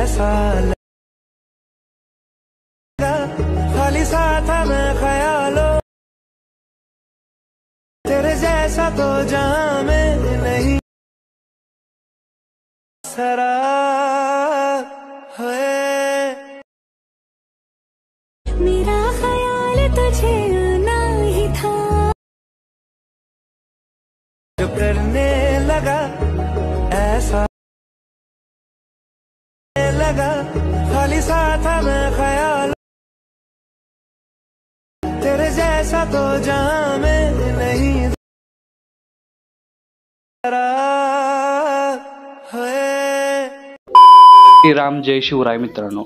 ऐसा लगा खाली साथ में ख्यालों तेरे जैसा तो जहां में नहीं सरा है। मेरा ख्याल तुझे आना ही था जो करने लगा ऐसा लगा खाली साथ में ख्याल तेरे जैसा तो जहां में नहीं राम जय शिवराय मित्रांनो,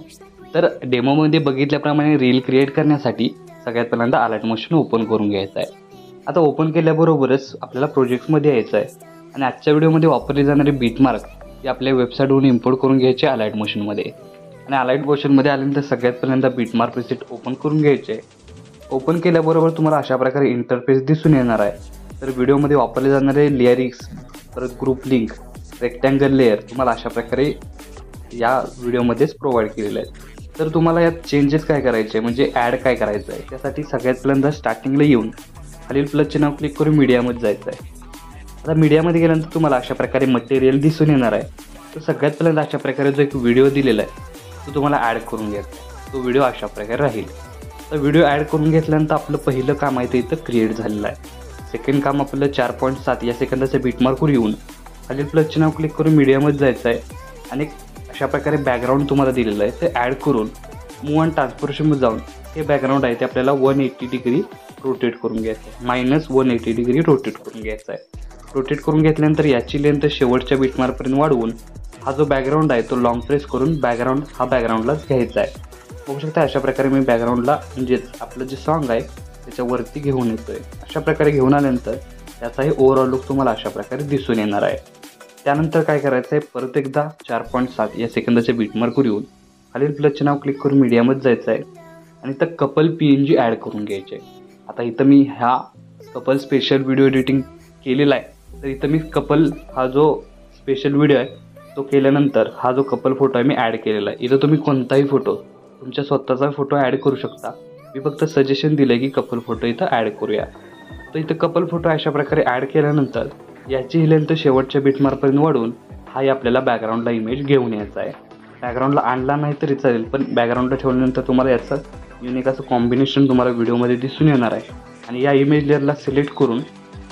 तर डेमोमध्ये बघितल्याप्रमाणे रील क्रिएट करण्यासाठी सगळ्यात पहिल्यांदा अलाइट मोशन ओपन करून घ्यायचं आहे। आता ओपन केल्याबरोबरच आपल्याला प्रोजेक्ट्समध्ये यायचं आहे आणि आजच्या व्हिडिओमध्ये वापरले जाणारे बीटमार्क हे आपल्या वेबसाईटवरून इम्पोर्ट करून घ्यायचे अलाइट मोशनमध्ये। आणि अलाइट मोशनमध्ये आल्यानंतर सगळ्यात पहिल्यांदा बीटमार्क प्रीसेट ओपन करून घ्यायचे। ओपन केल्याबरोबर तुम्हाला अशा प्रकारे इंटरफेस दिसून येणार आहे। तर व्हिडिओमध्ये वापरले जाणारे लेअरिक्स, परत ग्रुप लिंक, रेक्टँगल लेअर तुम्हाला अशा प्रकारे या व्हिडिओमध्येच प्रोव्हाइड केलेले आहेत। तर तुम्हाला यात चेंजेस काय करायचे म्हणजे ॲड काय करायचं आहे त्यासाठी सगळ्यात पहिल्यांदा स्टार्टिंगला येऊन खालील प्लसचे नाव क्लिक करून मीडियामध्ये जायचं आहे। आता मीडियामध्ये गेल्यानंतर तुम्हाला अशा प्रकारे मटेरियल दिसून येणार आहे। तर सगळ्यात पहिल्यांदा अशा प्रकारे जो एक व्हिडिओ दिलेला आहे तो तुम्हाला ॲड करून घ्यायचा। तो व्हिडिओ अशा प्रकारे राहील। तर व्हिडिओ ॲड करून घेतल्यानंतर आपलं पहिलं काम आहे ते इथं क्रिएट झालेलं आहे। सेकंड काम आपलं 4.7 या सेकंदाच्या बीटमार्कवर येऊन खालील प्लसचे नाव क्लिक करून मीडियामध्ये जायचं आहे आणि अशा प्रकारे बॅकग्राऊंड तुम्हाला दिलेलं आहे ते ॲड करून मूव अँड ट्रान्सफॉर्मेशनमध्ये जाऊन हे बॅकग्राऊंड आहे ते आपल्याला 180 डिग्री रोटेट करून घ्यायचं आहे, -180 डिग्री रोटेट करून घ्यायचा आहे। रोटेट करून घेतल्यानंतर याची लेंथ शेवटच्या बीटमार्कपर्यंत वाढवून हा जो बॅकग्राऊंड आहे तो लॉंग प्रेस करून बॅकग्राऊंडलाच घ्यायचा आहे। बघू शकता अशा प्रकारे मी बॅकग्राऊंडला म्हणजे आपलं जे सॉन्ग आहे त्याच्यावरती घेऊन येतोय। अशा प्रकारे घेऊन आल्यानंतर त्याचाही ओव्हरऑल लुक तुम्हाला अशा प्रकारे दिसून येणार आहे। त्यानंतर काय करायचं आहे, परत एकदा 4.7 या सेकंदाच्या बीटमार्कवर येऊन खालील प्लसचे नाव क्लिक करून मीडियामध्ये जायचं आहे आणि इथं कपल PNG ॲड करून घ्यायचे आहे। आता इथं मी ह्या कपल स्पेशल व्हिडिओ एडिटिंग केलेला आहे। तर इथं मी कपल हा जो स्पेशल व्हिडिओ आहे तो केल्यानंतर हा जो कपल फोटो आहे मी ॲड केलेला आहे। इथं तुम्ही कोणताही फोटो तुमच्या स्वतःचा फोटो ॲड करू शकता। मी फक्त सजेशन दिलं आहे की कपल फोटो इथं ॲड करूया। तर इथं कपल फोटो अशा प्रकारे ॲड केल्यानंतर याची लेंथ शेवटच्या बीटमार्कपर्यंत वाढवून हा आपल्याला बॅकग्राऊंडला इमेज घेऊन यायचा आहे। बॅकग्राऊंडला आणला नाही तरी चालेल, पण बॅकग्राऊंडला ठेवल्यानंतर तुम्हाला याचं युनिक असं कॉम्बिनेशन तुम्हाला व्हिडिओमध्ये दिसून येणार आहे। आणि या इमेज लेअरला सिलेक्ट करून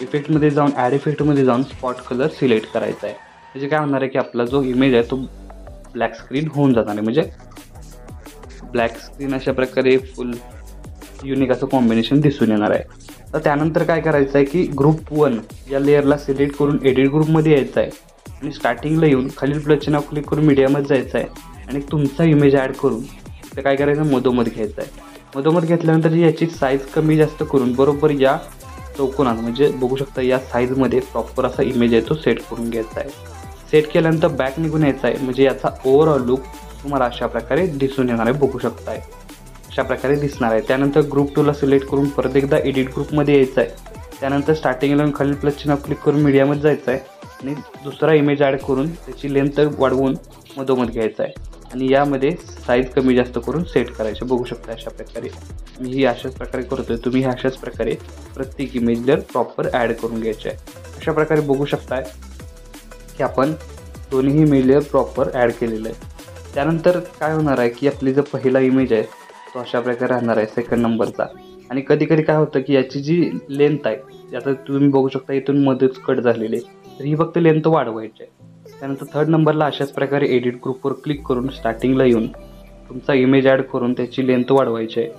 इफेक्टमध्ये जाऊन ॲड इफेक्टमध्ये जाऊन स्पॉट कलर सिलेक्ट करायचा आहे। म्हणजे काय होणार आहे की आपला जो इमेज आहे तो ब्लॅक स्क्रीन होऊन जाणार आहे, म्हणजे ब्लॅक स्क्रीन अशा प्रकारे फुल युनिक असं कॉम्बिनेशन दिसून येणार आहे। तर त्यानंतर काय करायचं आहे की ग्रुप 1 या लेअरला सिलेक्ट करून एडिट ग्रुपमध्ये यायचं आहे आणि स्टार्टिंगला येऊन खालील प्लसचे नाव क्लिक करून मीडियामध्ये जायचं आहे आणि तुमचा इमेज ॲड करून ते काय करायचं मधोमध घ्यायचं आहे। मधोमध घेतल्यानंतर याची साईज कमी जास्त करून बरोबर या चौकोनात म्हणजे बघू शकता या साईजमध्ये प्रॉपर असा इमेज आहे तो सेट करून घ्यायचा आहे। सेट केल्यानंतर बॅक निघून यायचा आहे म्हणजे याचा ओव्हरऑल लुक तुम्हाला अशा प्रकारे दिसून येणार आहे। बघू शकताय अशा प्रकारे दिसणार आहे। त्यानंतर ग्रुप 2ला सिलेक्ट करून परत एकदा एडिट ग्रुपमध्ये यायचं आहे। त्यानंतर स्टार्टिंगला खालील प्लसचे नाव क्लिक करून मीडियामध्ये जायचं आहे आणि दुसरा इमेज ॲड करून त्याची लेंथ वाढवून मधोमध घ्यायचा आहे आणि यामध्ये साईज कमी जास्त करून सेट करायचे। बघू शकता अशा प्रकारे मी ही अशाच प्रकारे करतोय, तुम्ही अशाच प्रकारे प्रत्येक इमेज लेअर प्रॉपर ॲड करून घ्यायचे आहे। अशा प्रकारे बघू शकताय की आपण दोन्ही इमेज लेअर प्रॉपर ॲड केलेलं आहे। त्यानंतर काय होणार आहे की आपली जो पहिला इमेज आहे तो अशा प्रकारे राहणार आहे सेकंड नंबरचा। आणि कधी कधी काय होतं की याची जी लेंथ आहे आता तुम्ही बघू शकता इथून मध्येच कट झालेली आहे, तर ही फक्त लेंथ वाढवायची आहे। त्यानंतर थर्ड नंबरला अशाच प्रकारे एडिट ग्रुपवर क्लिक करून स्टार्टिंगला येऊन तुमचा इमेज ॲड करून त्याची लेंथ वाढवायची आहे।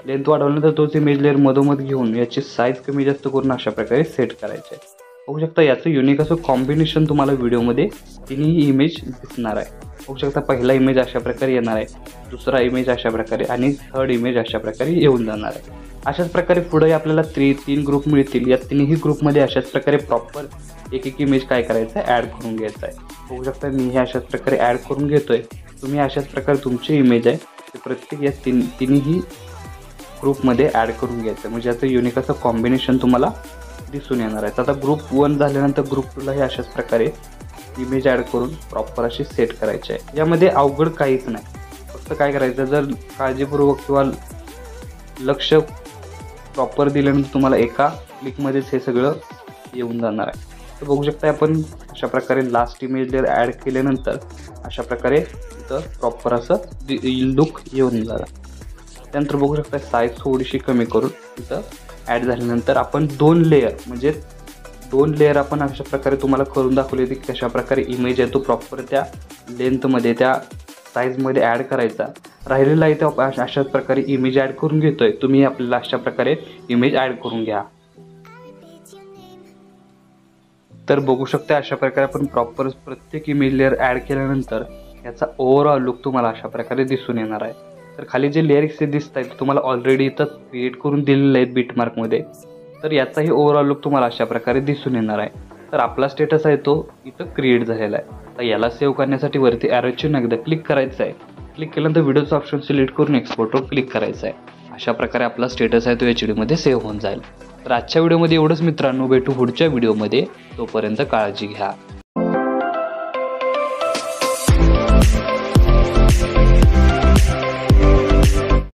लेंथ वाढवल्यानंतर तोच इमेज लेअर मधोमध घेऊन याची साईज कमी जास्त करून अशा प्रकारे सेट करायचे आहे। बघू शकता याचं युनिक असं कॉम्बिनेशन तुम्हाला व्हिडिओमध्ये तिन्ही इमेज दिसणार आहे। बघू शकता पहिला इमेज अशा प्रकारे येणार आहे, दुसरा इमेज अशा प्रकारे आणि थर्ड इमेज अशा प्रकारे येऊन जाणार आहे। अशाच प्रकारे पुढे आपल्याला 3 ग्रुप मिळतील। या तिन्ही ग्रुपमध्ये अशाच प्रकारे प्रॉपर एक इमेज काय करायचं आहे ॲड करून घ्यायचं आहे। बघू शकता मी हे अशाच प्रकारे ॲड करून घेतोय। तुम्ही अशाच प्रकारे तुमचे इमेज आहे ते प्रत्येक या तिन्ही ग्रुपमध्ये ॲड करून घ्यायचं म्हणजे याचं युनिक असं कॉम्बिनेशन तुम्हाला दिसून येणार आहे। आता ग्रुप 1 झाल्यानंतर ग्रुप 2ला हे अशाच प्रकारे इमेज ॲड करून प्रॉपर अशी सेट करायची आहे. यामध्ये अवघड काहीच नाही, फक्त काय करायचं, जर काळजीपूर्वक किंवा लक्ष प्रॉपर दिल्यानंतर तुम्हाला एका क्लिकमध्येच हे सगळं येऊन जाणार आहे. तर बघू शकता आपण अशा प्रकारे लास्ट इमेज लेअर ॲड केल्यानंतर अशा प्रकारे इथं प्रॉपर असं लुक येऊन जाणार. त्यानंतर बघू शकता साईज थोडीशी कमी करून इथं ॲड झाल्यानंतर आपण 2 लेअर आपण अशा प्रकारे तुम्हाला करून दाखवले की कशा प्रकारे इमेज आहे तो प्रॉपर त्या लेंथमध्ये त्या साईजमध्ये ॲड करायचा. राहिलेला इथे अशाच प्रकारे इमेज ॲड करून घेतोय. तुम्ही आपल्याला अशा प्रकारे इमेज ॲड करून घ्या. तर बघू शकता अशा प्रकारे आपण प्रॉपर प्रत्येक इमेज लेअर ॲड केल्यानंतर याचा ओव्हरऑल लुक तुम्हाला अशा प्रकारे दिसून येणार आहे. तर खाली जे लेअर्स दिसत आहेत तुम्हाला ऑलरेडी इथं क्रिएट करून दिलेले आहेत बिटमार्कमध्ये. तर याचाही ओव्हरऑल लुक तुम्हाला अशा प्रकारे दिसून येणार आहे. तर आपला स्टेटस आहे तो इथं क्रिएट झालेला आहे. तर याला सेव्ह करण्यासाठी वरती ॲरोची एकदा क्लिक करायचं आहे. क्लिक केल्यानंतर व्हिडिओचं ऑप्शन सिलेक्ट करून एक्सपोर्टवर क्लिक करायचं आहे. अशा प्रकारे आपला स्टेटस आहे तो HD मध्ये सेव्ह होऊन जाईल. तर आजच्या व्हिडिओमध्ये एवढंच मित्रांनो, भेटू पुढच्या व्हिडिओमध्ये. तोपर्यंत काळजी घ्या.